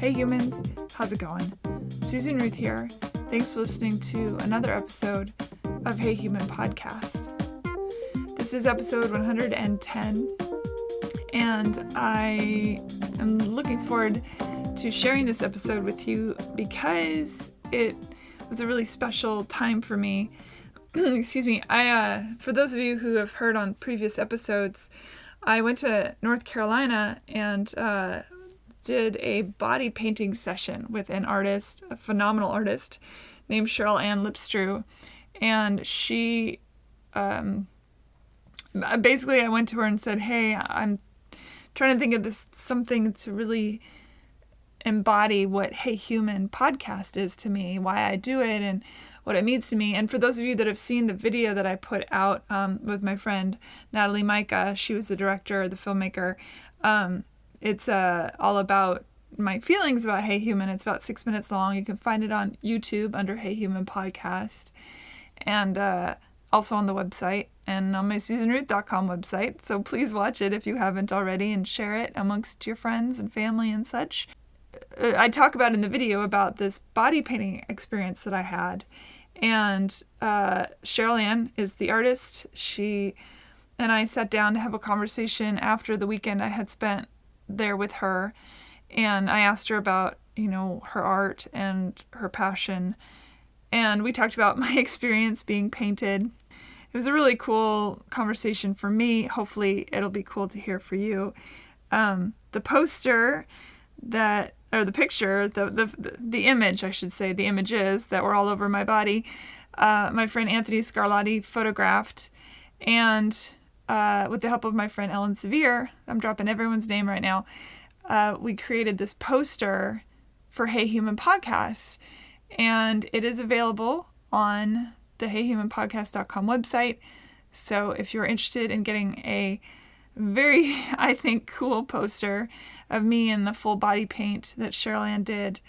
Hey humans, how's it going? Susan Ruth here. Thanks for listening to another episode of Hey Human Podcast. This is episode 110, and I am looking forward to sharing this episode with you because it was a really special time for me. Excuse me. For those of you who have heard on previous episodes, I went to North Carolina and did a body painting session with an artist, a phenomenal artist named Cheryl Ann Lipstreu. And she, basically I went to her and said, hey, I'm trying to think of something to really embody what Hey Human podcast is to me, why I do it, and what it means to me. And for those of you that have seen the video that I put out with my friend Natalie Micah, she was the director, the filmmaker. It's all about my feelings about Hey Human. It's about 6 minutes long. You can find it on YouTube under Hey Human Podcast, and also on the website and on my SusanRuth.com website. So please watch it if you haven't already and share it amongst your friends and family and such. I talk about in the video about this body painting experience that I had. And Cheryl Ann is the artist. She and I sat down to have a conversation after the weekend I had spent there with her. And I asked her about, her art and her passion. And we talked about my experience being painted. It was a really cool conversation for me. Hopefully it'll be cool to hear for you. The poster the picture, the image, I should say, the images that were all over my body, my friend Anthony Scarlatti photographed, and with the help of my friend Ellen Severe, I'm dropping everyone's name right now, we created this poster for Hey Human Podcast, and it is available on the heyhumanpodcast.com website. So if you're interested in getting a very, I think, cool poster of me in the full body paint that Cheryl Ann did,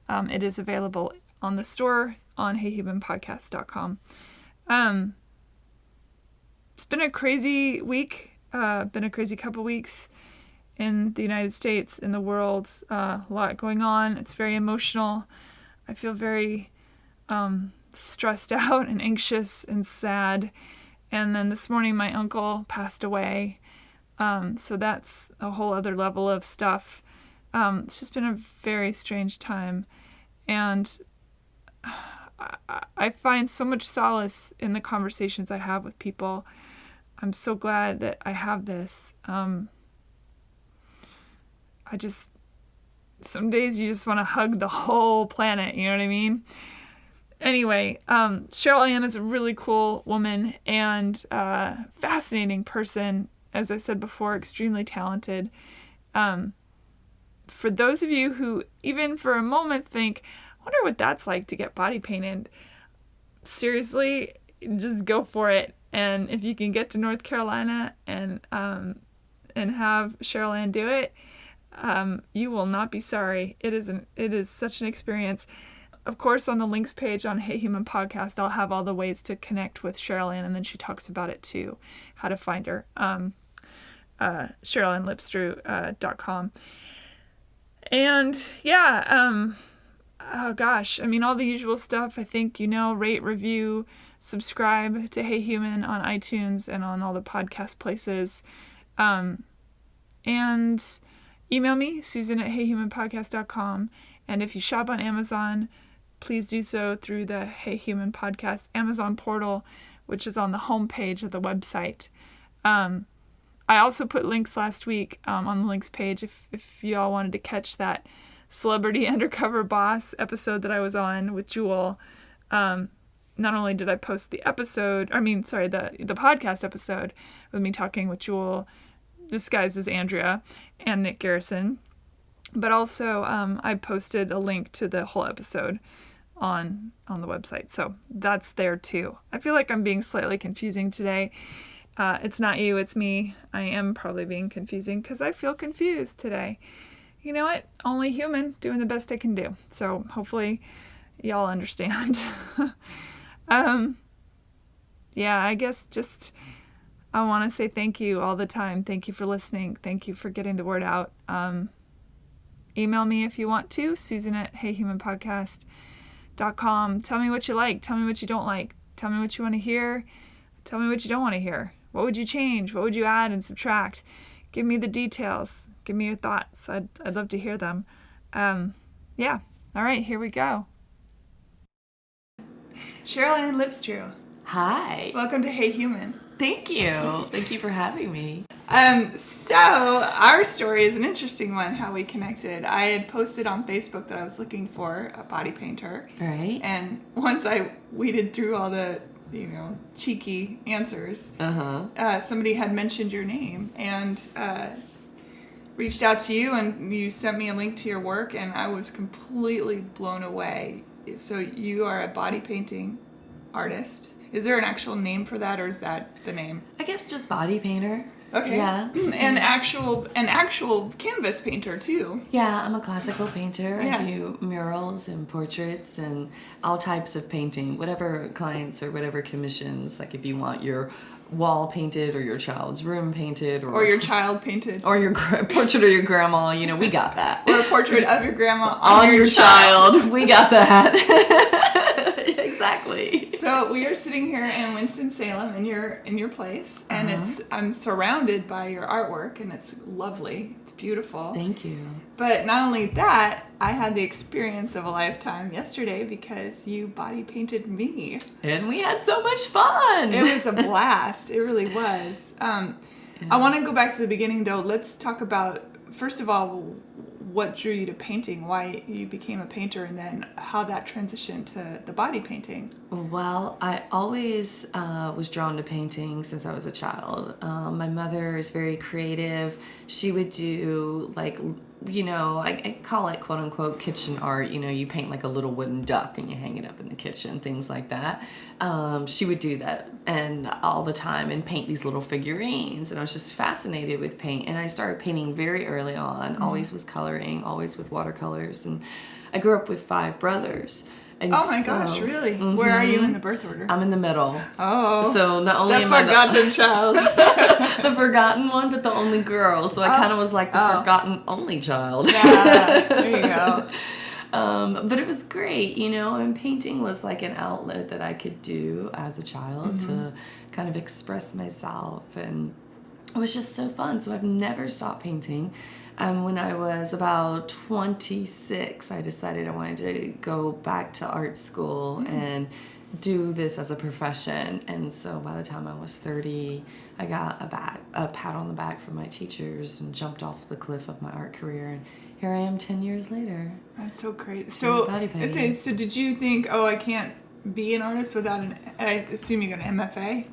it is available on the store on heyhumanpodcast.com. It's been a crazy week, been a crazy couple weeks in the United States, in the world, a lot going on. It's very emotional. I feel very stressed out and anxious and sad. And then this morning my uncle passed away. So that's a whole other level of stuff. It's just been a very strange time. And I find so much solace in the conversations I have with people. I'm so glad that I have this. Some days you just want to hug the whole planet, you know what I mean? Anyway, Cheryl Ann is a really cool woman and fascinating person. As I said before, extremely talented. For those of you who even for a moment think, I wonder what that's like to get body painted, seriously, just go for it. And if you can get to North Carolina and have Cheryl Ann do it, you will not be sorry. It is such an experience. Of course, on the links page on Hey Human Podcast, I'll have all the ways to connect with Cheryl Ann, and then she talks about it too, how to find her. CherylAnnLipstreu.com. And yeah, oh gosh, all the usual stuff. I think, rate, review, subscribe to Hey Human on iTunes and on all the podcast places. And email me, Susan at heyhumanpodcast.com. And if you shop on Amazon, please do so through the Hey Human Podcast Amazon portal, which is on the homepage of the website. I also put links last week on the links page if you all wanted to catch that Celebrity Undercover Boss episode that I was on with Jewel. Not only did I post the podcast episode with me talking with Jewel, disguised as Andrea, and Nick Garrison, but also I posted a link to the whole episode on the website. So that's there too. I feel like I'm being slightly confusing today. It's not you, it's me. I am probably being confusing because I feel confused today. You know what? Only human, doing the best I can do. So hopefully y'all understand. Yeah, I guess just I want to say thank you all the time. Thank you for listening. Thank you for getting the word out. email me if you want to, Susan@heyhumanpodcast.com. Tell me what you like. Tell me what you don't like. Tell me what you want to hear. Tell me what you don't want to hear. What would you change? What would you add and subtract? Give me the details. Give me your thoughts. I'd love to hear them. Yeah. All right, here we go. Cheryl Ann Lipstreu. Hi. Welcome to Hey Human. Thank you. Thank you for having me. So our story is an interesting one, how we connected. I had posted on Facebook that I was looking for a body painter. Right. And once I weeded through all the, cheeky answers, somebody had mentioned your name and reached out to you, and you sent me a link to your work, and I was completely blown away. So you are a body painting artist. Is there an actual name for that, or is that the name? I guess just body painter. Okay. Yeah. And actual canvas painter too. Yeah, I'm a classical painter. Yes. I do murals and portraits and all types of painting, whatever clients or whatever commissions. Like if you want your wall painted or your child's room painted or your child painted or your portrait of your grandma, we got that. Or a portrait of your grandma on your child. We got that. Exactly. So we are sitting here in Winston-Salem in your place, and I'm surrounded by your artwork, and it's lovely. It's beautiful. Thank you. But not only that, I had the experience of a lifetime yesterday because you body painted me. And we had so much fun. It was a blast. It really was. I want to go back to the beginning, though. Let's talk about, first of all, what drew you to painting, why you became a painter, and then how that transitioned to the body painting. Well, I always was drawn to painting since I was a child. My mother is very creative. She would do I call it quote unquote kitchen art. You paint like a little wooden duck and you hang it up in the kitchen, things like that. She would do that and all the time and paint these little figurines. And I was just fascinated with paint. And I started painting very early on, always was coloring, always with watercolors. And I grew up with 5 brothers. And oh my gosh, really? Where are you in the birth order? I'm in the middle. Oh. So not only am I the forgotten child. the forgotten one, but the only girl. So I kind of was like the forgotten only child. Yeah, there you go. But it was great, and painting was like an outlet that I could do as a child to kind of express myself. And it was just so fun. So I've never stopped painting. When I was about 26, I decided I wanted to go back to art school and do this as a profession. And so by the time I was 30, I got a pat on the back from my teachers and jumped off the cliff of my art career. And here I am 10 years later. That's so great. So did you think, I can't be an artist without I assume you got an MFA?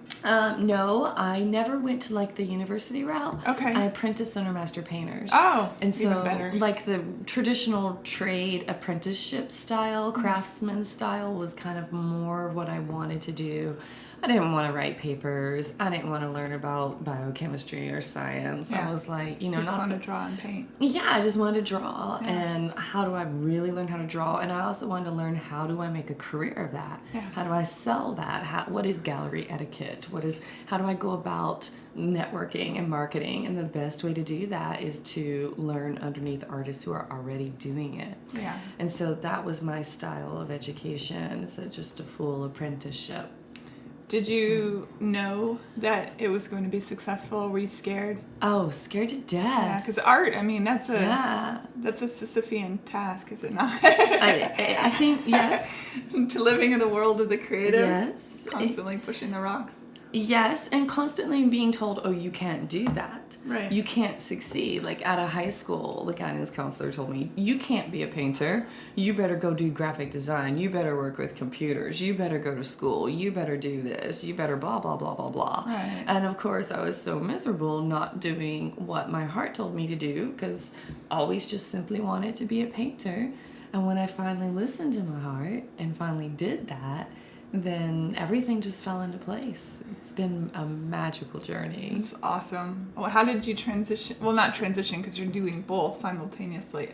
No, I never went to like the university route. Okay. I apprenticed under master painters. Oh, and so even better. Like the traditional trade apprenticeship style, craftsman style was kind of more what I wanted to do. I didn't want to write papers. I didn't want to learn about biochemistry or science. Yeah. I was like, you just wanted to draw and paint. Yeah, I just wanted to draw. Yeah. And how do I really learn how to draw? And I also wanted to learn how do I make a career of that? Yeah. How do I sell that? What is gallery etiquette? How do I go about networking and marketing? And the best way to do that is to learn underneath artists who are already doing it. Yeah. And so that was my style of education. So just a full apprenticeship. Did you know that it was going to be successful? Were you scared? Oh, scared to death. Yeah, because art, that's a Sisyphean task, is it not? I think, yes. To living in the world of the creative. Yes. Constantly pushing the rocks. Yes, and constantly being told, you can't do that. Right. You can't succeed. Like out of high school, the guidance counselor told me, you can't be a painter. You better go do graphic design. You better work with computers. You better go to school. You better do this. You better blah, blah, blah, blah, blah. Right. And of course, I was so miserable not doing what my heart told me to do because I always just simply wanted to be a painter. And when I finally listened to my heart and finally did that, then everything just fell into place. It's been a magical journey. It's awesome. Well, how did you transition? Well, not transition because you're doing both simultaneously.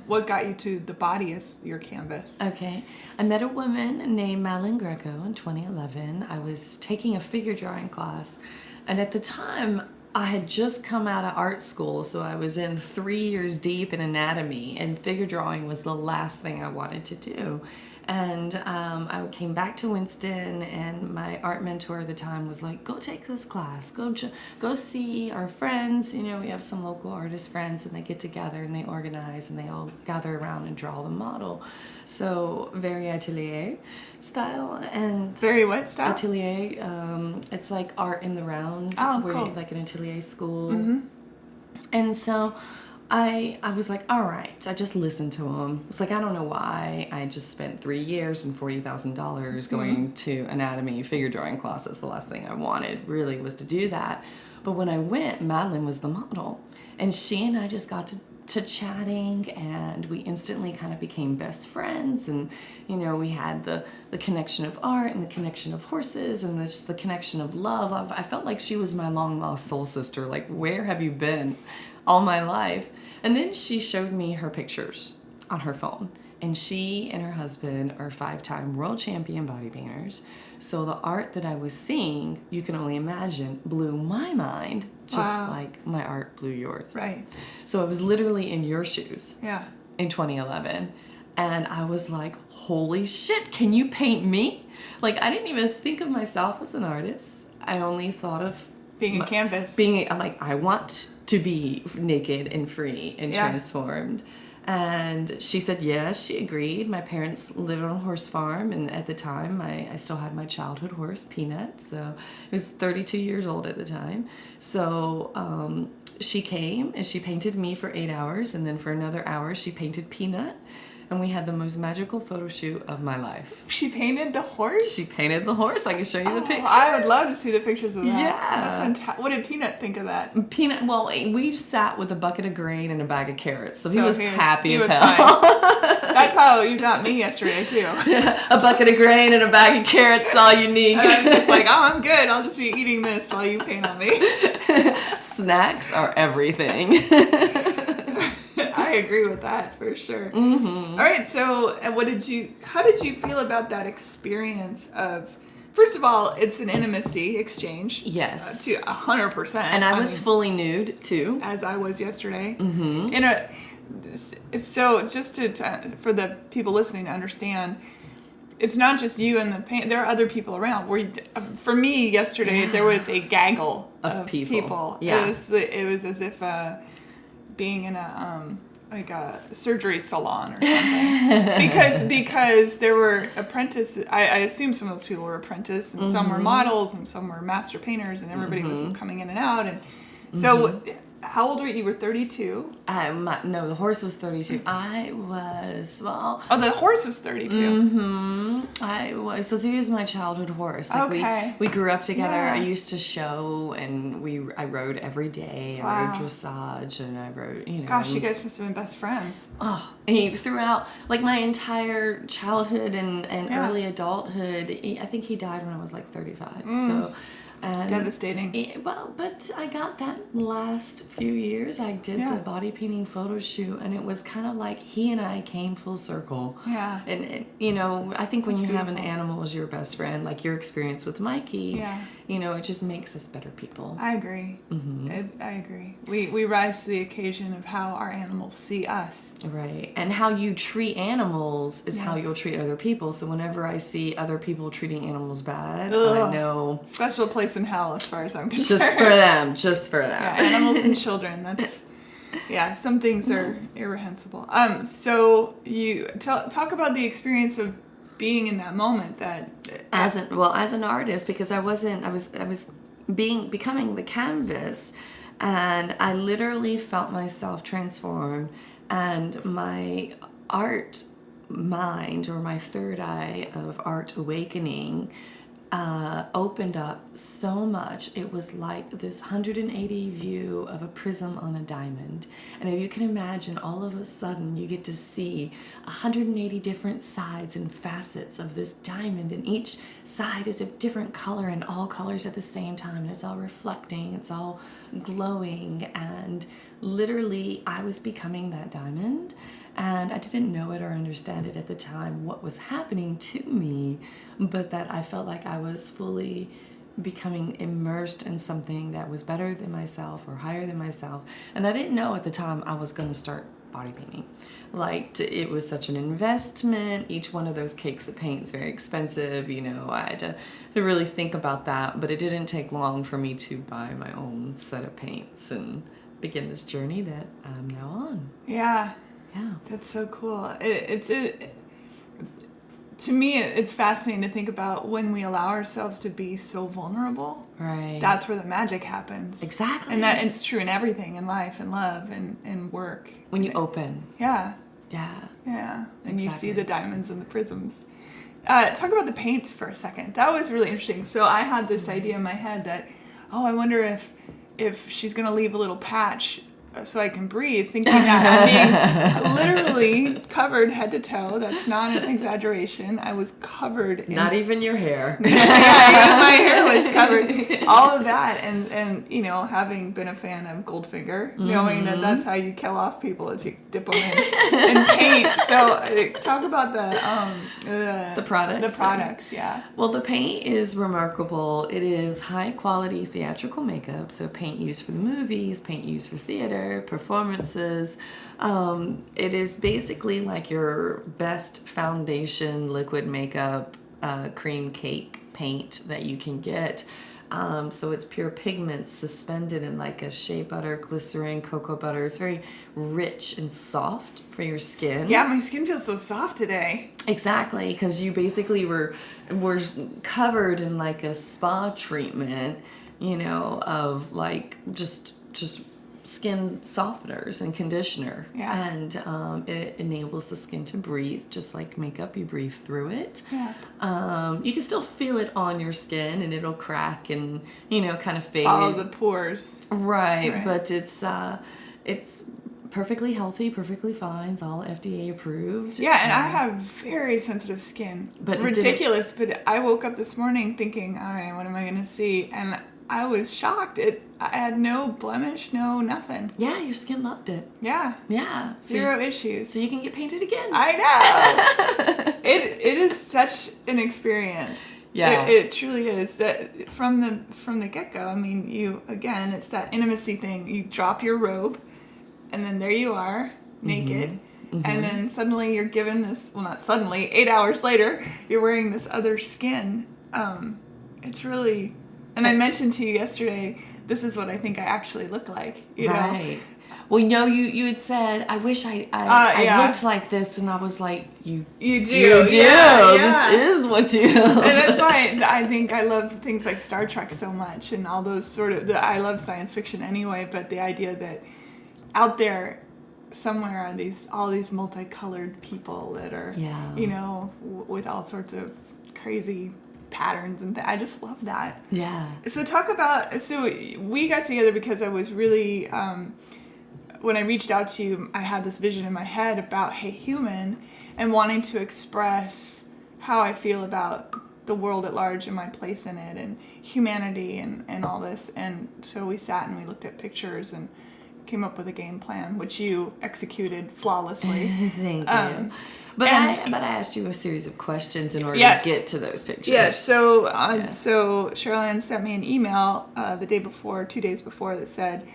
What got you to the body as your canvas? Okay. I met a woman named Madeline Greco in 2011. I was taking a figure drawing class. And at the time, I had just come out of art school, so I was in 3 years deep in anatomy, and figure drawing was the last thing I wanted to do. And I came back to Winston, and my art mentor at the time was like, go take this class, go see our friends. You know, we have some local artist friends, and they get together and they organize and they all gather around and draw the model. So very atelier style. And Very what style? Atelier, it's like art in the round, where cool. like an atelier school. And so I was like, all right. I just listened to him. It's like, I don't know why I just spent 3 years and $40,000 going to anatomy figure drawing classes. The last thing I wanted really was to do that. But when I went, Madeline was the model, and she and I just got to chatting, and we instantly kind of became best friends. And you know, we had the connection of art and the connection of horses and just the connection of love. I felt like she was my long lost soul sister. Like, where have you been all my life? And then she showed me her pictures on her phone, and she and her husband are 5-time world champion body painters. So the art that I was seeing, you can only imagine, blew my mind, just like my art blew yours. Right. So I was literally in your shoes. Yeah. In 2011, and I was like, holy shit, can you paint me? Like, I didn't even think of myself as an artist. I only thought of Being a canvas. I'm like, I want to be naked and free and transformed. And she said yes, she agreed. My parents lived on a horse farm, and at the time I still had my childhood horse, Peanut. So I was 32 years old at the time. So she came and she painted me for 8 hours, and then for another hour she painted Peanut. And we had the most magical photo shoot of my life. She painted the horse? She painted the horse. I can show you the pictures. I would love to see the pictures of that. Yeah. That's fantastic. What did Peanut think of that? Peanut, well, we sat with a bucket of grain and a bag of carrots, so he was happy as hell. That's how you got me yesterday, too. Yeah, a bucket of grain and a bag of carrots is all you need. And I was just like, oh, I'm good. I'll just be eating this while you paint on me. Snacks are everything. I agree with that for sure. All right, so how did you feel about that experience of, first of all, it's an intimacy exchange. Yes. To 100%. And I was fully nude too. As I was yesterday. So just for the people listening to understand, it's not just you and the paint. There are other people around. For me yesterday, there was a gaggle of people. Yeah. It was as if being in a like a surgery salon or something. because there were apprentices. I assume some of those people were apprentices, and some were models, and some were master painters, and everybody was coming in and out. And so, how old were you? You were 32? No, the horse was 32. I was, well... Oh, the horse was 32. I was, so he was my childhood horse. Like Okay. We grew up together. Yeah. I used to show, and I rode every day. I rode dressage, and I rode, you know... Gosh, you guys must have been best friends. Oh, and he, throughout, like, my entire childhood and early adulthood, I think he died when I was, like, 35, so... Devastating. But I got that last few years. I did the body painting photo shoot, and it was kind of like he and I came full circle. Yeah. And you know, I think when you have an animal as your best friend, like your experience with Mikey, you know, it just makes us better people. I agree. I agree. We rise to the occasion of how our animals see us. Right. And how you treat animals is how you'll treat other people. So whenever I see other people treating animals bad, I know... Special place in hell as far as I'm concerned. Just for them. Yeah, animals and children. That's... Yeah, some things are irreprehensible. So you talk about the experience of being in that moment that... As an artist, because I was becoming the canvas, and I literally felt myself transform, and my art mind, or my third eye of art awakening, opened up so much. It was like this 180 view of a prism on a diamond. And if you can imagine, all of a sudden you get to see 180 different sides and facets of this diamond, and each side is a different color, and all colors at the same time, and it's all reflecting, it's all glowing, and literally I was becoming that diamond. And I didn't know it or understand it at the time, what was happening to me, but that I felt like I was fully becoming immersed in something that was better than myself or higher than myself. And I didn't know at the time I was going to start body painting. Like, it was such an investment. Each one of those cakes of paint is very expensive. You know, I had to really think about that. But it didn't take long for me to buy my own set of paints and begin this journey that I'm now on. Yeah. Yeah. That's so cool. To me, it's fascinating to think about when we allow ourselves to be so vulnerable. Right. That's where the magic happens. Exactly. And it's true in everything, in life and love and work. When you open. Yeah. Yeah. Yeah. And Exactly. you see the diamonds and the prisms. Talk about the paint for a second. That was really interesting. So I had this idea in my head that, I wonder if she's going to leave a little patch so I can breathe, thinking that I'm being literally covered head to toe. That's not an exaggeration. I was covered in... Not even your hair. My hair was covered. All of that. And you know, having been a fan of Goldfinger, knowing that that's how you kill off people is you dip them in paint. So talk about the products. The products, yeah. Well, the paint is remarkable. It is high quality theatrical makeup. So paint used for the movies, paint used for theater, performances. It is basically like your best foundation liquid makeup cream cake paint that you can get. So it's pure pigments suspended in like a shea butter, glycerin, cocoa butter. It's very rich and soft for your skin. Yeah, my skin feels so soft today. Exactly, because you basically were covered in like a spa treatment, you know, of like just skin softeners and conditioner. Yeah. And it enables the skin to breathe, just like makeup, you breathe through it. Yeah. You can still feel it on your skin and it'll crack and, you know, kind of fade. Follow the pores. Right. But it's perfectly healthy, perfectly fine. It's all FDA approved. Yeah, and I have very sensitive skin. But ridiculous. But I woke up this morning thinking, all right, what am I going to see? And I was shocked. I had no blemish, no nothing. Yeah, your skin loved it. Yeah. Yeah. Zero issues. So you can get painted again. I know. It is such an experience. Yeah. It truly is. That from the get-go, I mean, again, it's that intimacy thing. You drop your robe, and then there you are, naked. Mm-hmm. And then suddenly you're given this, well, not suddenly, 8 hours later, you're wearing this other skin. It's really... And I mentioned to you yesterday, this is what I think I actually look like, you know? Well, you had said, I wish I looked like this, and I was like, you do. You do. Yeah. This is what you... And that's why I think I love things like Star Trek so much, and all those I love science fiction anyway, but the idea that out there somewhere are all these multicolored people that are, you know, with all sorts of crazy patterns and I just love that. Yeah. So we got together because I was really, when I reached out to you, I had this vision in my head about Hey Human and wanting to express how I feel about the world at large and my place in it and humanity and all this. And so we sat and we looked at pictures and came up with a game plan, which you executed flawlessly. Thank you. But I asked you a series of questions in order to get to those pictures. Yes. So Cheryl Ann sent me an email the day before, 2 days before, that said,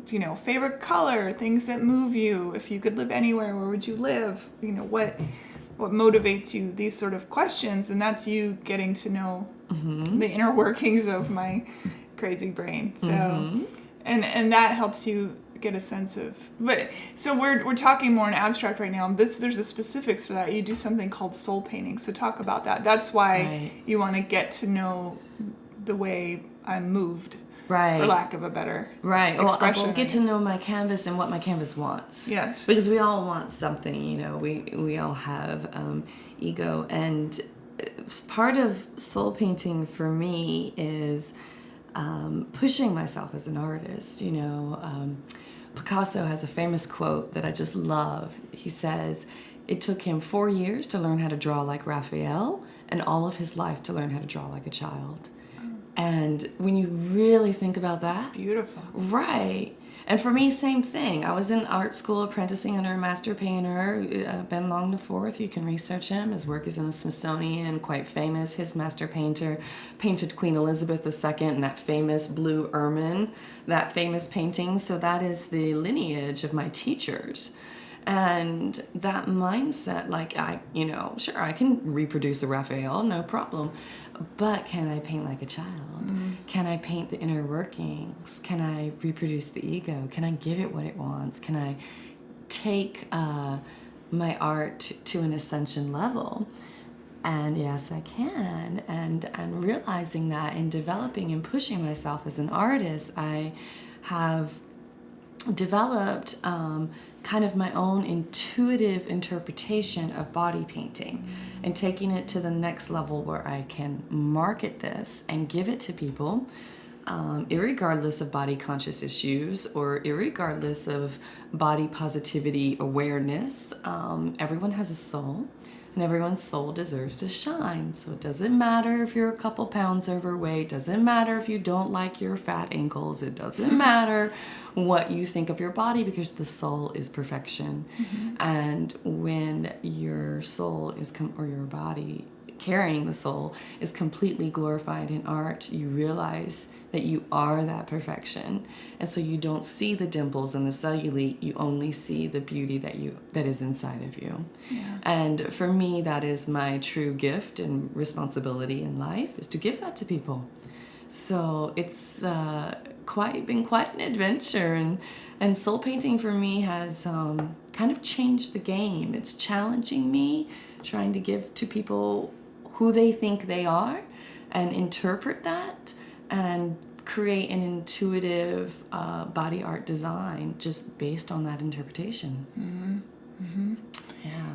you know, favorite color, things that move you. If you could live anywhere, where would you live? You know, what motivates you? These sort of questions, and that's you getting to know the inner workings of my crazy brain. So, and that helps you get a sense of, but so we're talking more in abstract right now. There's a specifics for that. You do something called soul painting. So talk about that. That's why you want to get to know the way I'm moved, for lack of a better expression. Well, get to know my canvas and what my canvas wants. Yes, because we all want something. You know, we all have ego, and part of soul painting for me is pushing myself as an artist. You know. Picasso has a famous quote that I just love. He says, it took him 4 years to learn how to draw like Raphael and all of his life to learn how to draw like a child. And when you really think about that... It's beautiful. Right. And for me, same thing. I was in art school apprenticing under a master painter, Ben Long IV. You can research him. His work is in the Smithsonian, quite famous. His master painter painted Queen Elizabeth II in that famous blue ermine, that famous painting. So that is the lineage of my teachers. And that mindset, like sure, I can reproduce a Raphael, no problem. But can I paint like a child? Can I paint the inner workings? Can I reproduce the ego? Can I give it what it wants? Can I take my art to an ascension level? And yes, I can. And realizing that and developing and pushing myself as an artist, I have developed kind of my own intuitive interpretation of body painting and taking it to the next level where I can market this and give it to people, irregardless of body conscious issues or irregardless of body positivity awareness. Everyone has a soul. And everyone's soul deserves to shine. So it doesn't matter if you're a couple pounds overweight. Doesn't matter if you don't like your fat ankles. It doesn't matter what you think of your body, because the soul is perfection. And when your soul is, or your body carrying the soul is completely glorified in art, you realize that you are that perfection. And so you don't see the dimples and the cellulite, you only see the beauty that is inside of you. Yeah. And for me, that is my true gift and responsibility in life, is to give that to people. So it's been quite an adventure, and soul painting for me has kind of changed the game. It's challenging me, trying to give to people who they think they are and interpret that and create an intuitive body art design just based on that interpretation.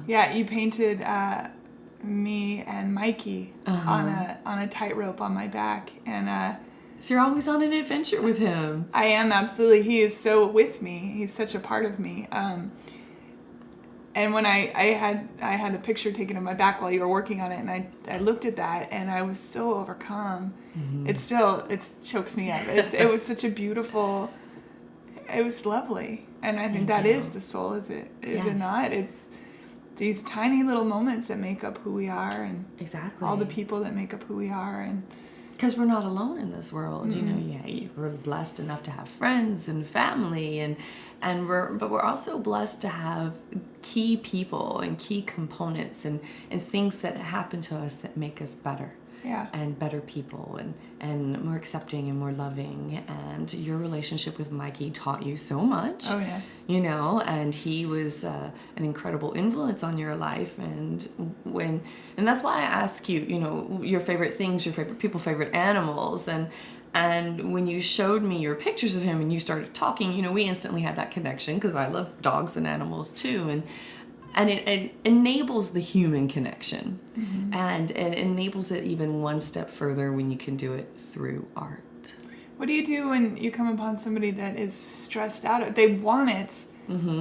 Yeah, you painted me and Mikey on a tightrope on my back, and so you're always on an adventure with him. I am, absolutely. He is so with me. He's such a part of me. And when I had a picture taken of my back while you were working on it, and I looked at that, and I was so overcome. It chokes me up. It was such a beautiful. It was lovely, and I think that is the soul. Is it not? It's these tiny little moments that make up who we are, and exactly all the people that make up who we are, and. Because we're not alone in this world, we're blessed enough to have friends and family, but we're also blessed to have key people and key components and things that happen to us that make us better. Yeah. And better people and more accepting and more loving. And your relationship with Mikey taught you so much. Oh, yes. And he was an incredible influence on your life. And that's why I ask you, your favorite things, your favorite people, favorite animals. And when you showed me your pictures of him and you started talking, we instantly had that connection, because I love dogs and animals too. And it enables the human connection. And it enables it even one step further when you can do it through art. What do you do when you come upon somebody that is stressed out? They want it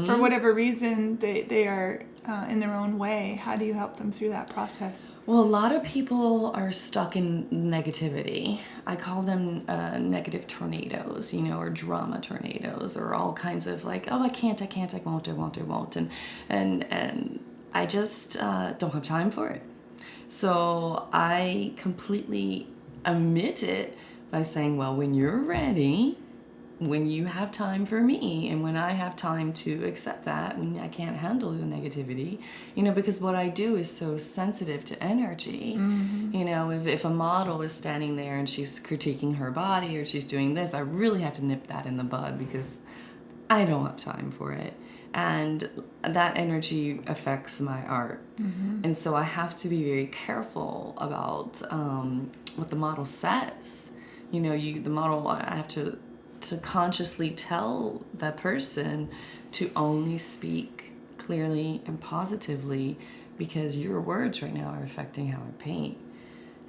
for whatever reason. They are in their own way. How do you help them through that process? Well, a lot of people are stuck in negativity. I call them negative tornadoes, or drama tornadoes, or all kinds of like, oh, I can't, I won't. And I just don't have time for it. So I completely omit it by saying, well, when you're ready, when you have time for me, and when I have time to accept that, when I can't handle the negativity, because what I do is so sensitive to energy. If a model is standing there and she's critiquing her body or she's doing this, I really have to nip that in the bud, because I don't have time for it. And that energy affects my art. And so I have to be very careful about what the model says. The model, I have to consciously tell that person to only speak clearly and positively, because your words right now are affecting how I paint.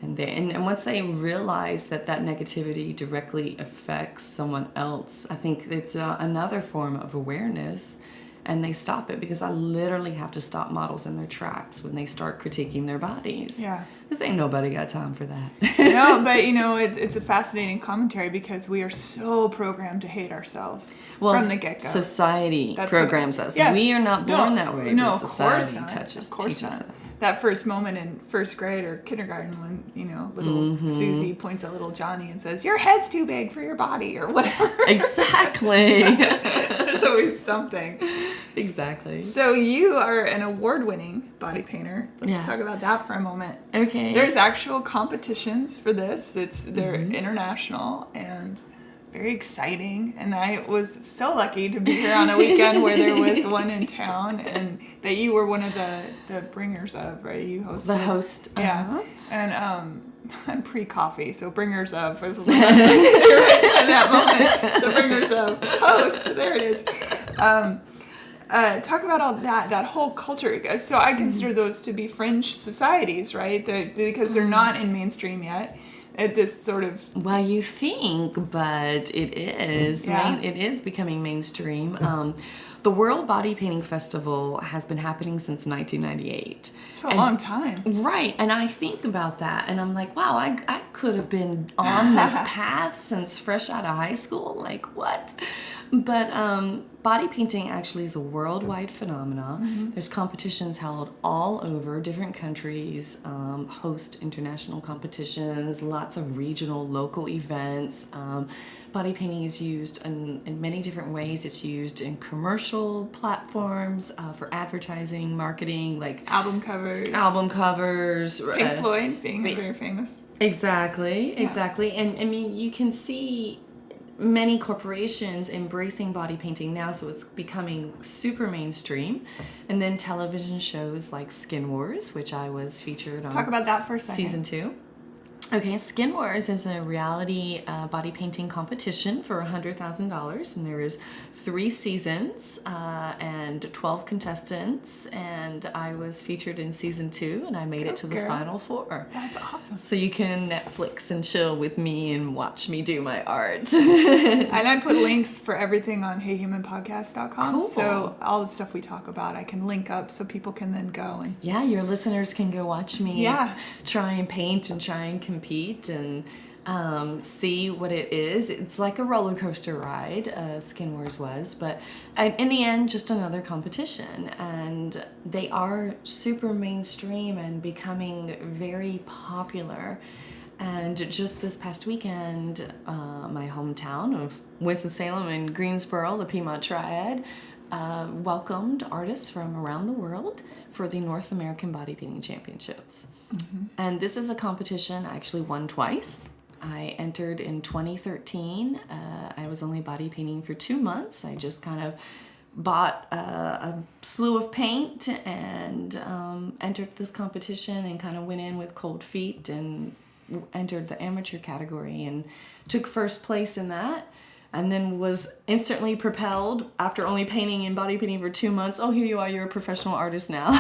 And once they realize that negativity directly affects someone else, I think it's another form of awareness. and they stop it, because I literally have to stop models in their tracks when they start critiquing their bodies. Yeah. Because ain't nobody got time for that. No, but it's a fascinating commentary, because we are so programmed to hate ourselves from the get-go. Society programs us. Yes. We are not born that way. No, but of society course not. teaches not. us. That first moment in first grade or kindergarten when, little Susie points at little Johnny and says, "Your head's too big for your body," or whatever. Exactly. There's always something. Exactly. So you are an award-winning body painter. Let's talk about that for a moment. Okay. There's actual competitions for this. They're international and very exciting. And I was so lucky to be here on a weekend where there was one in town, and that you were one of the bringers of, right? You hosted. The host. Yeah. And I'm pre-coffee, so bringers of was the last thing in that moment. The bringers of host. There it is. Talk about all that whole culture. So I consider those to be fringe societies, right? Because they're not in mainstream yet. At this sort of... Well, you think, but it is. Yeah. It is becoming mainstream. The World Body Painting Festival has been happening since 1998. It's a long time. Right. And I think about that, and I'm like, wow, I could have been on this path since fresh out of high school. Like, what? But body painting actually is a worldwide phenomenon. Mm-hmm. There's competitions held all over. Different countries host international competitions, lots of regional, local events. Body painting is used in many different ways. It's used in commercial platforms, for advertising, marketing, like album covers. Pink Floyd being very famous. Exactly. And I mean, you can see many corporations embracing body painting now, so it's becoming super mainstream. And then television shows like Skin Wars, which I was featured on. Talk about that for a second. Season 2. Okay, Skin Wars is a reality body painting competition for $100,000, and there is 3 seasons and 12 contestants, and I was featured in season 2, and I made it to the final 4. That's awesome. So you can Netflix and chill with me and watch me do my art. And I put links for everything on heyhumanpodcast.com. Cool. So all the stuff we talk about, I can link up so people can then go and... Yeah, your listeners can go watch me try and paint and try and compete and see what it is. It's like a roller coaster ride, Skin Wars was, but in the end, just another competition. And they are super mainstream and becoming very popular. And just this past weekend, my hometown of Winston-Salem and Greensboro, the Piedmont Triad, welcomed artists from around the world for the North American Body Painting Championships. Mm-hmm. And this is a competition I actually won twice. I entered in 2013. I was only body painting for 2 months. I just kind of bought a slew of paint and entered this competition and kind of went in with cold feet and entered the amateur category and took first place in that. And then was instantly propelled after only painting and body painting for 2 months. Oh, here you are, you're a professional artist now.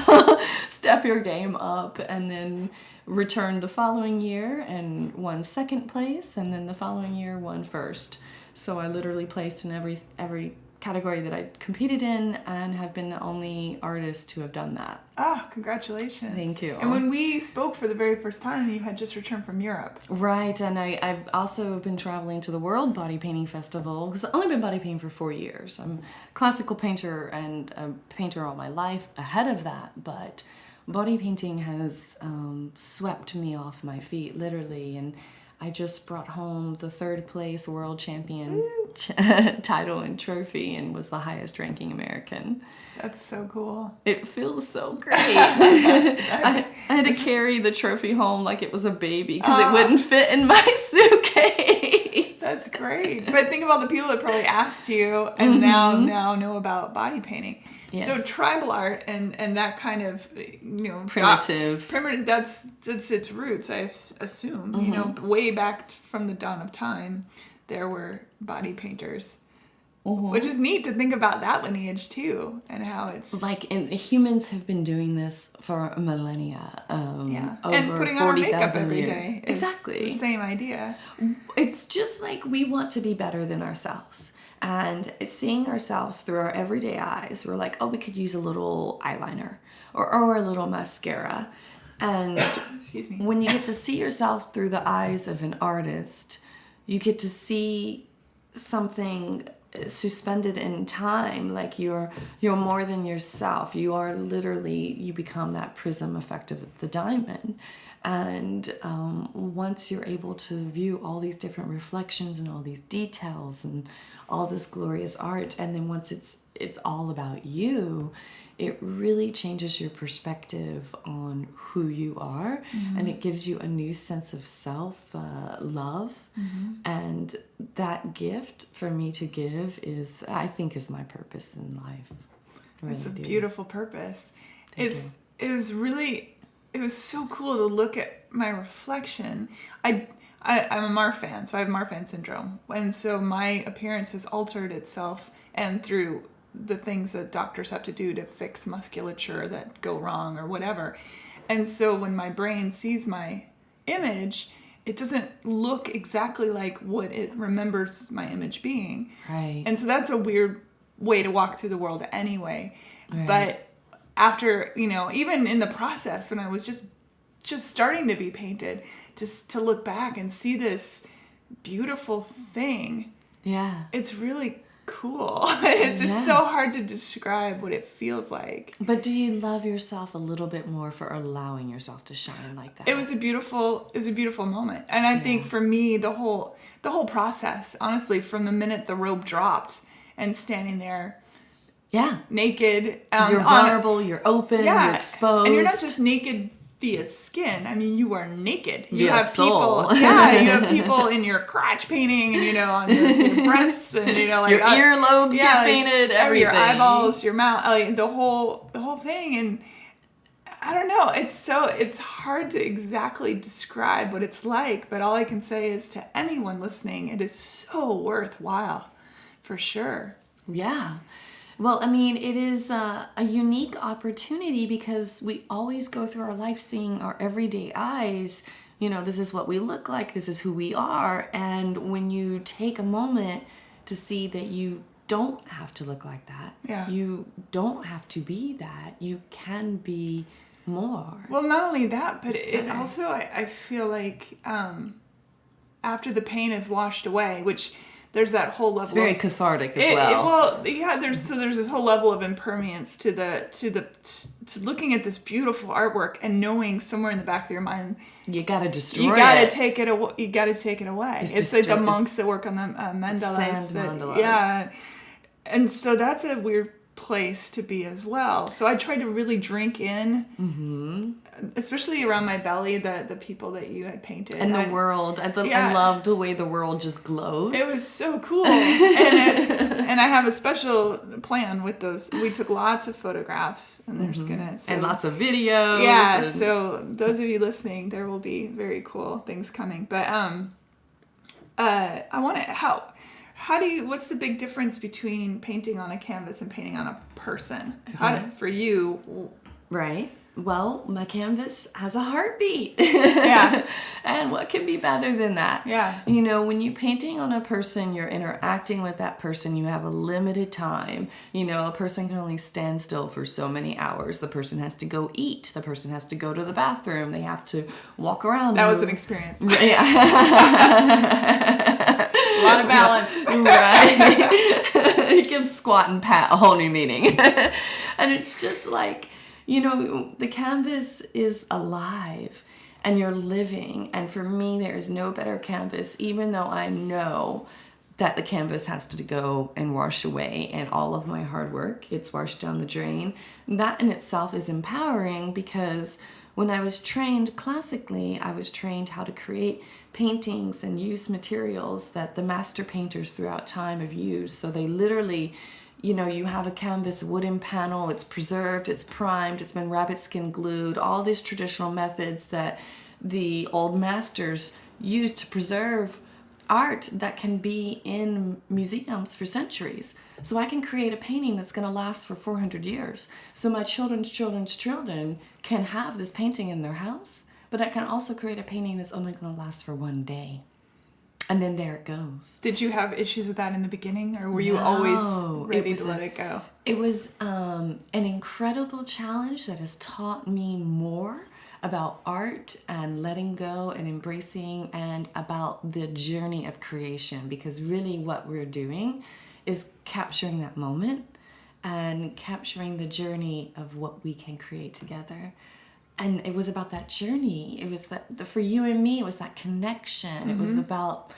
Step your game up. And then returned the following year and won second place. And then the following year won first. So I literally placed in every category that I competed in and have been the only artist to have done that. Oh, congratulations. Thank you. And when we spoke for the very first time, you had just returned from Europe. Right, and I've also been traveling to the World Body Painting Festival, because I've only been body painting for 4 years. I'm a classical painter and a painter all my life ahead of that, but body painting has swept me off my feet, literally, and I just brought home the 3rd place world champion title and trophy and was the highest ranking American. That's so cool. It feels so great. I had to carry the trophy home like it was a baby because it wouldn't fit in my suitcase. That's great. But think about the people that probably asked you and now know about body painting. Yes. So tribal art and that kind of, primitive, that's its roots, I assume. Way back from the dawn of time, there were body painters. Which is neat to think about that lineage too, and how it's and humans have been doing this for millennia. And putting on our makeup every day. Exactly, the same idea. It's just like we want to be better than ourselves. And seeing ourselves through our everyday eyes, we're like, oh, we could use a little eyeliner or a little mascara. And Excuse me. when you get to see yourself through the eyes of an artist, you get to see something suspended in time, like you're more than yourself. You are literally, you become that prism effect of the diamond. And once you're able to view all these different reflections and all these details and all this glorious art, and then once it's all about you, it really changes your perspective on who you are, and it gives you a new sense of self love. And that gift for me to give is, I think, is my purpose in life. It's a beautiful purpose. It was so cool to look at my reflection. I'm a Marfan, so I have Marfan syndrome. And so my appearance has altered itself, and through the things that doctors have to do to fix musculature that go wrong or whatever. And so when my brain sees my image, it doesn't look exactly like what it remembers my image being. Right. And so that's a weird way to walk through the world anyway. Right. But after, even in the process, when I was just starting to be painted, to look back and see this beautiful thing. Yeah. It's really cool. It's so hard to describe what it feels like. But do you love yourself a little bit more for allowing yourself to shine like that? It was a beautiful moment. And I think for me, the whole process, honestly, from the minute the robe dropped and standing there, naked, you're vulnerable, you're open, you're exposed, and you're not just naked via skin. I mean, you are naked. You via have soul. people. Yeah, you have people in your crotch painting, and on your breasts, and like your earlobes get painted, everything. Your eyeballs, your mouth, like the whole thing. And I don't know. It's hard to exactly describe what it's like, but all I can say is to anyone listening, it is so worthwhile, for sure. Yeah. Well, I mean, it is a unique opportunity because we always go through our life seeing our everyday eyes. This is what we look like. This is who we are. And when you take a moment to see that you don't have to look like that, you don't have to be that, you can be more. Well, not only that, but it also, I feel like after the pain is washed away, which... there's that whole level. It's very cathartic as well. There's this whole level of impermanence to looking at this beautiful artwork and knowing somewhere in the back of your mind you gotta destroy it. You gotta take it away. You gotta take it away. It's like the monks that work on the mandalas. Sand mandalas. Yeah, and so that's a weird place to be as well. So I tried to really drink in, especially around my belly, the people that you had painted. And the world. I loved the way the world just glowed. It was so cool. And I have a special plan with those. We took lots of photographs, and there's and lots of videos. Yeah, so those of you listening, there will be very cool things coming. But I want to... what's the big difference between painting on a canvas and painting on a person? For you? Right. Well, my canvas has a heartbeat. Yeah. And what can be better than that? Yeah. When you're painting on a person, you're interacting with that person. You have a limited time. A person can only stand still for so many hours. The person has to go eat. The person has to go to the bathroom. They have to walk around. That was an experience. Yeah. A lot of balance. Right. It gives squat and pat a whole new meaning. And it's just like, the canvas is alive and you're living. And for me, there is no better canvas, even though I know that the canvas has to go and wash away and all of my hard work, it's washed down the drain. That in itself is empowering because when I was trained classically, I was trained how to create paintings and use materials that the master painters throughout time have used. So they literally, you have a canvas, a wooden panel, it's preserved, it's primed, it's been rabbit skin glued, all these traditional methods that the old masters used to preserve art that can be in museums for centuries. So I can create a painting that's going to last for 400 years. So my children's children can have this painting in their house, but I can also create a painting that's only going to last for one day. And then there it goes. Did you have issues with that in the beginning, or were you always ready to let it go? It was an incredible challenge that has taught me more about art and letting go and embracing, and about the journey of creation, because really what we're doing is capturing that moment and capturing the journey of what we can create together. And it was about that journey. It was that, for you and me, it was that connection. It was about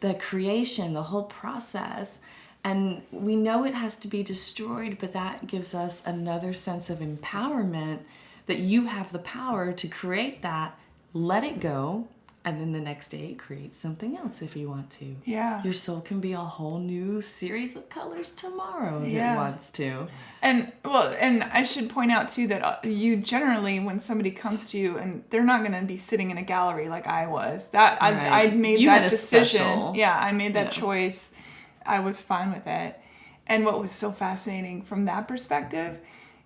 the creation, the whole process. And we know it has to be destroyed, but that gives us another sense of empowerment, that you have the power to create that, let it go, and then the next day create something else if you want to. Yeah. Your soul can be a whole new series of colors tomorrow if it wants to. And I should point out too that you generally, when somebody comes to you, and they're not going to be sitting in a gallery like I was. That I made that decision. Special. Yeah, I made that choice. I was fine with it. And what was so fascinating from that perspective,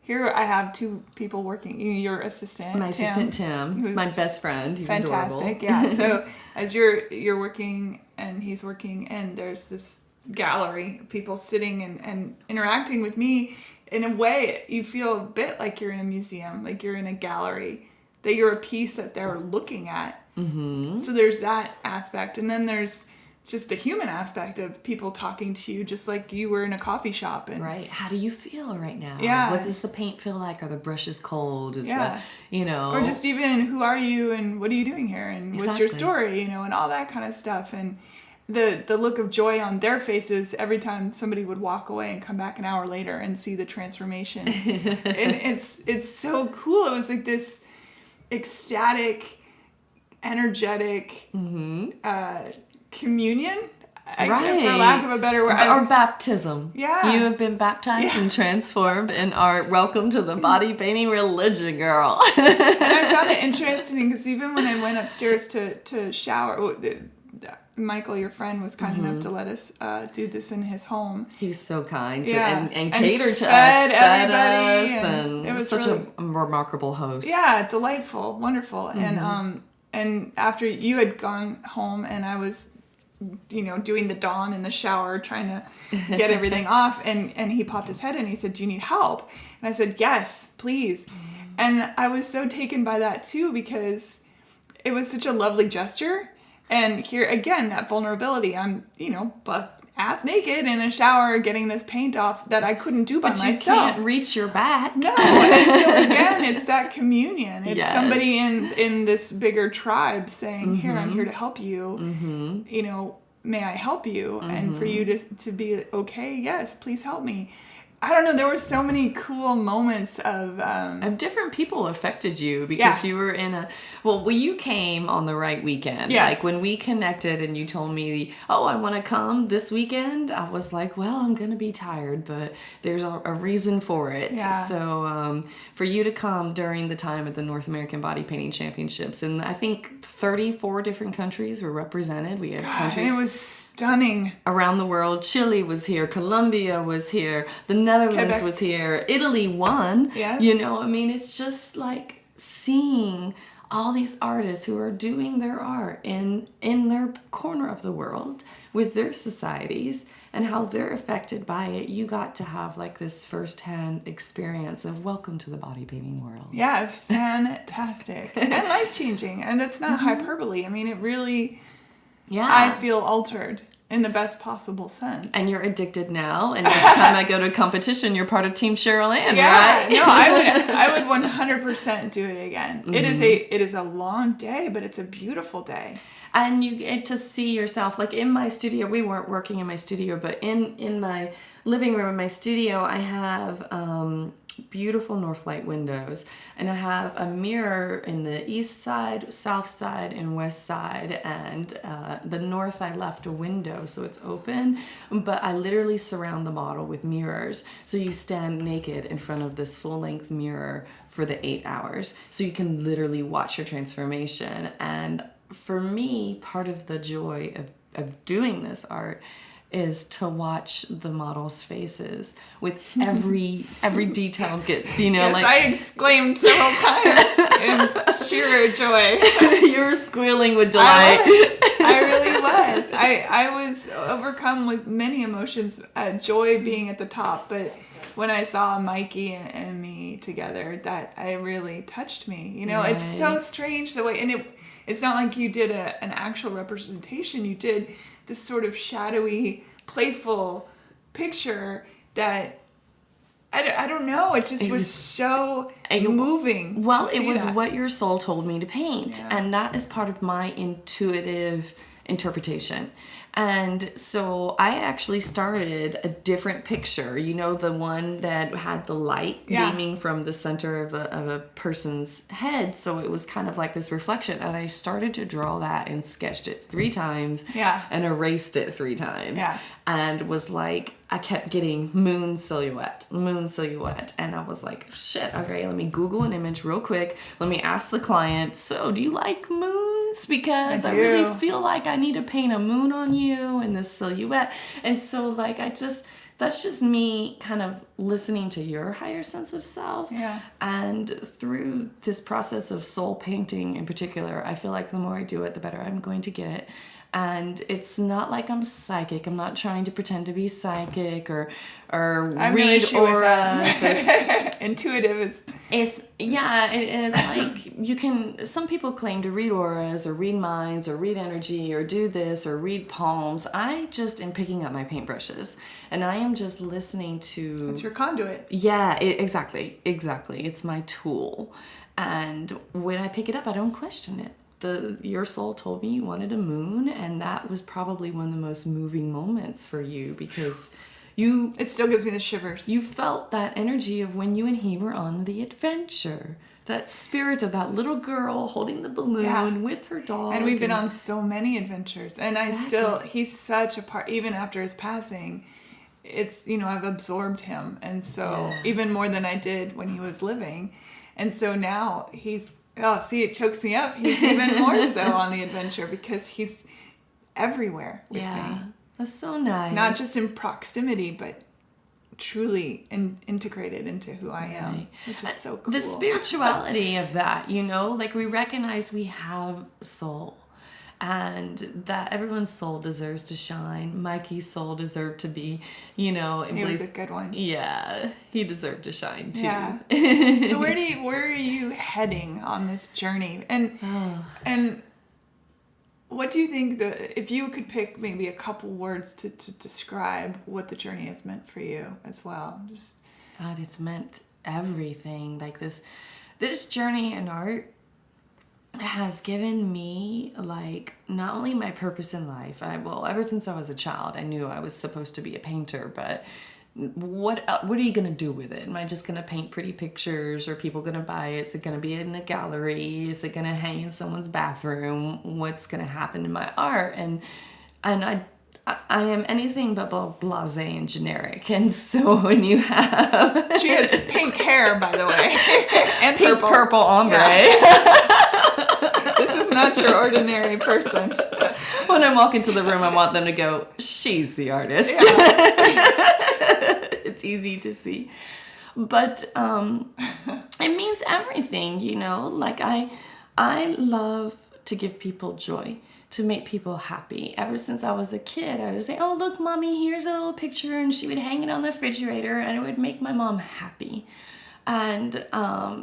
here I have two people working. Your assistant, my assistant Tim, who's my best friend. He's fantastic. Adorable. Yeah. So as you're working and he's working, and there's this gallery of people sitting and interacting with me, in a way you feel a bit like you're in a museum, like you're in a gallery, that you're a piece that they're looking at. Mm-hmm. So there's that aspect, and then there's just the human aspect of people talking to you just like you were in a coffee shop. And right. How do you feel right now? Yeah. What does the paint feel like? Are the brushes cold? Is Yeah. Or just even, who are you and what are you doing here? And what's your story? And all that kind of stuff. And the look of joy on their faces every time somebody would walk away and come back an hour later and see the transformation. And it's so cool. It was like this ecstatic, energetic, communion, for lack of a better word. Or baptism. Yeah. You have been baptized and transformed in art. Welcome to the body painting religion, girl. And I found it interesting because even when I went upstairs to shower, Michael, your friend, was kind enough to let us do this in his home. He was so kind and catered to us, fed everybody, and it was such a remarkable host. Yeah, delightful, wonderful. And after you had gone home and I was doing the dawn in the shower, trying to get everything off, and he popped his head in and he said, "Do you need help?" And I said, "Yes, please." And I was so taken by that too, because it was such a lovely gesture. And here again, that vulnerability. I'm, butt ass naked in a shower getting this paint off that I couldn't do by myself. But you can't reach your back. No. And so again, it's that communion. It's somebody in this bigger tribe saying, "Here, I'm here to help you. May I help you?" And for you to be okay, yes, please help me. I don't know. There were so many cool moments of different people affected you because you were in you came on the right weekend. Yes. Like when we connected and you told me, "Oh, I want to come this weekend," I was like, "Well, I'm going to be tired, but there's a reason for it." Yeah. So for you to come during the time of the North American Body Painting Championships, and I think 34 different countries were represented. We had countries. It was stunning. Around the world. Chile was here. Colombia was here. The Netherlands was here. Italy won. Yes. It's just like seeing all these artists who are doing their art in their corner of the world with their societies and how they're affected by it. You got to have like this firsthand experience of welcome to the body painting world. Yeah, it was fantastic and life-changing. And that's not hyperbole. I mean, it really, I feel altered in the best possible sense. And you're addicted now, and next time I go to a competition, you're part of Team Cheryl Ann, right? No, I would 100% do it again. It is a long day, but it's a beautiful day. And you get to see yourself, like in my studio, we weren't working in my studio, but in my living room in my studio, I have beautiful north light windows, and I have a mirror in the east side, south side, and west side, and the north I left a window so it's open, but I literally surround the model with mirrors, so you stand naked in front of this full-length mirror for the 8 hours, so you can literally watch your transformation. And for me, part of the joy of doing this art is to watch the models' faces with every detail gets, Yes, I exclaimed several times in sheer joy. You were squealing with delight. I I really was. I was overcome with many emotions, joy being at the top, but when I saw Mikey and me together, that it really touched me. You know, it's so strange the way, and it's not like you did an actual representation. You did this sort of shadowy, playful picture that I don't know. It just was so moving. Well, it was what your soul told me to paint. Yeah. And that is part of my intuitive interpretation. And so I actually started a different picture. You know, the one that had the light beaming from the center of a person's head. So it was kind of like this reflection. And I started to draw that and sketched it 3 times. Yeah. And erased it 3 times. Yeah. And was like, I kept getting moon silhouette. And I was like, shit, okay, let me Google an image real quick. Let me ask the client, so do you like moons? Because I really feel like I need to paint a moon on you and this silhouette. And so like, that's just me kind of listening to your higher sense of self. Yeah. And through this process of soul painting in particular, I feel like the more I do it, the better I'm going to get. And it's not like I'm psychic. I'm not trying to pretend to be psychic or read auras. Intuitive is it's like some people claim to read auras or read minds or read energy or do this or read palms. I just am picking up my paintbrushes and I am just listening to... It's your conduit. Yeah, exactly. It's my tool. And when I pick it up, I don't question it. Your soul told me you wanted a moon, and that was probably one of the most moving moments for you because it still gives me the shivers. You felt that energy of when you and he were on the adventure. That spirit of that little girl holding the balloon with her dog. And we've been on so many adventures. And he's such a part, even after his passing, it's, I've absorbed him. And so even more than I did when he was living. And so now it chokes me up. He's even more so on the adventure because he's everywhere with me. That's so nice. Not just in proximity, but truly integrated into who I am, which is so cool. The spirituality of that, like we recognize we have soul and that everyone's soul deserves to shine. Mikey's soul deserved to be, he was a good one. Yeah, he deserved to shine too. Yeah. So where are you heading on this journey? And what do you think if you could pick maybe a couple words to describe what the journey has meant for you as well? God, it's meant everything. Like this journey in art has given me like not only my purpose in life. Ever since I was a child, I knew I was supposed to be a painter, but what are you going to do with it? Am I just going to paint pretty pictures? Are people going to buy it? Is it going to be in a gallery? Is it going to hang in someone's bathroom? What's going to happen to my art? And I am anything but blasé and generic. And so when you have... She has pink hair, by the way. And pink purple ombre. Yeah. This is not your ordinary person. When I walk into the room, I want them to go, she's the artist. Yeah. It's easy to see. But it means everything, Like I love to give people joy, to make people happy. Ever since I was a kid, I would say, oh, look, Mommy, here's a little picture. And she would hang it on the refrigerator and it would make my mom happy. And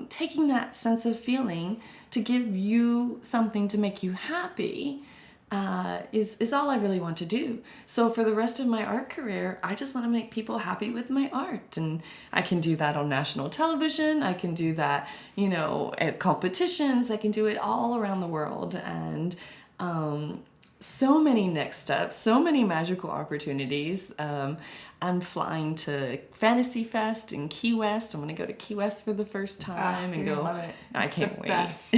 taking that sense of feeling to give you something to make you happy is all I really want to do. So for the rest of my art career, I just want to make people happy with my art. And I can do that on national television. I can do that, at competitions. I can do it all around the world. And so many next steps, so many magical opportunities. I'm flying to Fantasy Fest in Key West. I'm going to go to Key West for the first time and go. Love it. I can't wait. Best.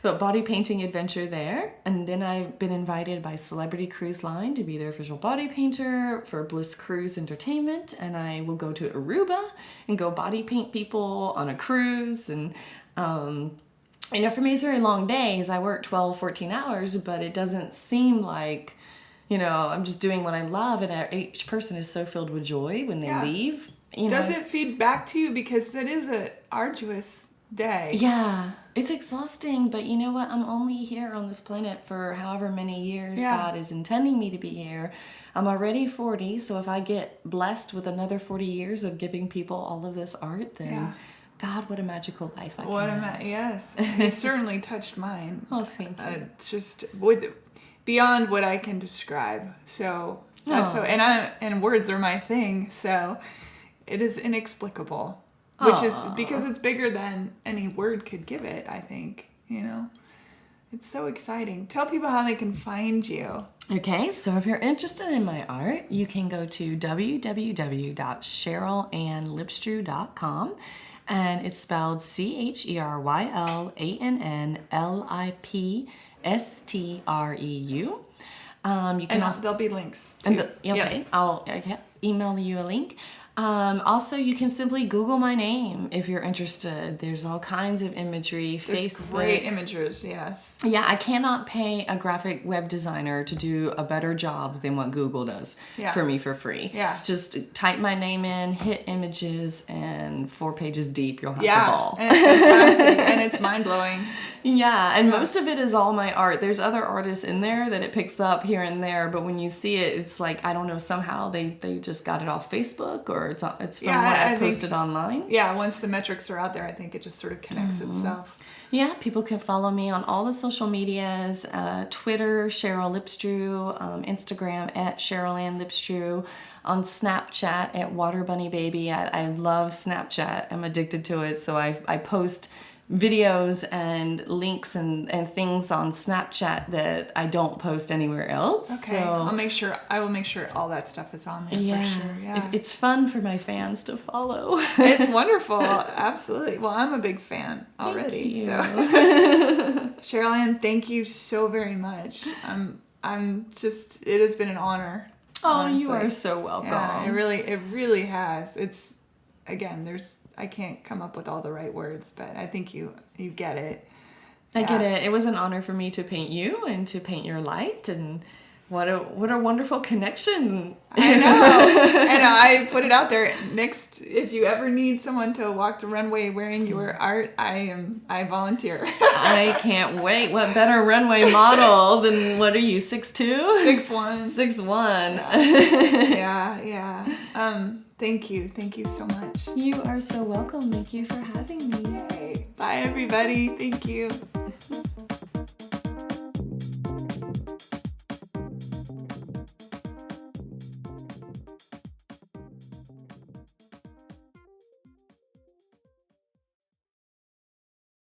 But body painting adventure there. And then I've been invited by Celebrity Cruise Line to be their official body painter for Bliss Cruise Entertainment. And I will go to Aruba and go body paint people on a cruise. And, for me, it's very long days. I work 12, 14 hours, but it doesn't seem like, I'm just doing what I love. And each person is so filled with joy when they leave. Does it feed back to you? Because it is a arduous day. Yeah, it's exhausting, but you know what? I'm only here on this planet for however many years God is intending me to be here. I'm already 40, so if I get blessed with another 40 years of giving people all of this art, then God, what a magical life I can have. Yes, you certainly touched mine. Oh, thank you. It's just beyond what I can describe. So that's and words are my thing. So it is inexplicable, which is because it's bigger than any word could give it. I think, it's so exciting. Tell people how they can find you. Okay, so if you're interested in my art, you can go to www.CherylAnnLipstreu.com, and it's spelled CherylAnnLipstreu. You can also, there'll be links too. Yes. I'll email you a link. Also, you can simply Google my name if you're interested. There's all kinds of imagery. There's Facebook. Great images, yes. Yeah, I cannot pay a graphic web designer to do a better job than what Google does for me for free. Yeah. Just type my name in, hit images, and 4 pages deep, you'll have the ball. And it's fantastic, and it's mind-blowing. Yeah, and most of it is all my art. There's other artists in there that it picks up here and there, but when you see it, it's like, I don't know, somehow they just got it off Facebook, or it's from what I posted online. Yeah, once the metrics are out there, I think it just sort of connects itself. Yeah, people can follow me on all the social medias, Twitter, Cheryl Lipstreu, Instagram at Cheryl Ann Lipstreu, on Snapchat at Water Bunny Baby. I love Snapchat. I'm addicted to it, so I post videos and links and things on Snapchat that I don't post anywhere else. Okay, so I will make sure all that stuff is on there for sure. Yeah, it's fun for my fans to follow. It's wonderful, absolutely. Well, I'm a big fan already. Thank you. So, Cheryl Ann, thank you so very much. I'm just. It has been an honor. Oh, honestly. you are so welcome. Yeah, it really has. It's again, I can't come up with all the right words, but I think you get it. I get it. It was an honor for me to paint you and to paint your light, and what a wonderful connection. I know. And I put it out there. Next, if you ever need someone to walk the runway wearing your art, I volunteer. I can't wait. What better runway model than, what are you, 6'2"? 6'1". 6'1". Yeah. Thank you so much. You are so welcome. Thank you for having me. Yay. Bye, everybody. Thank you.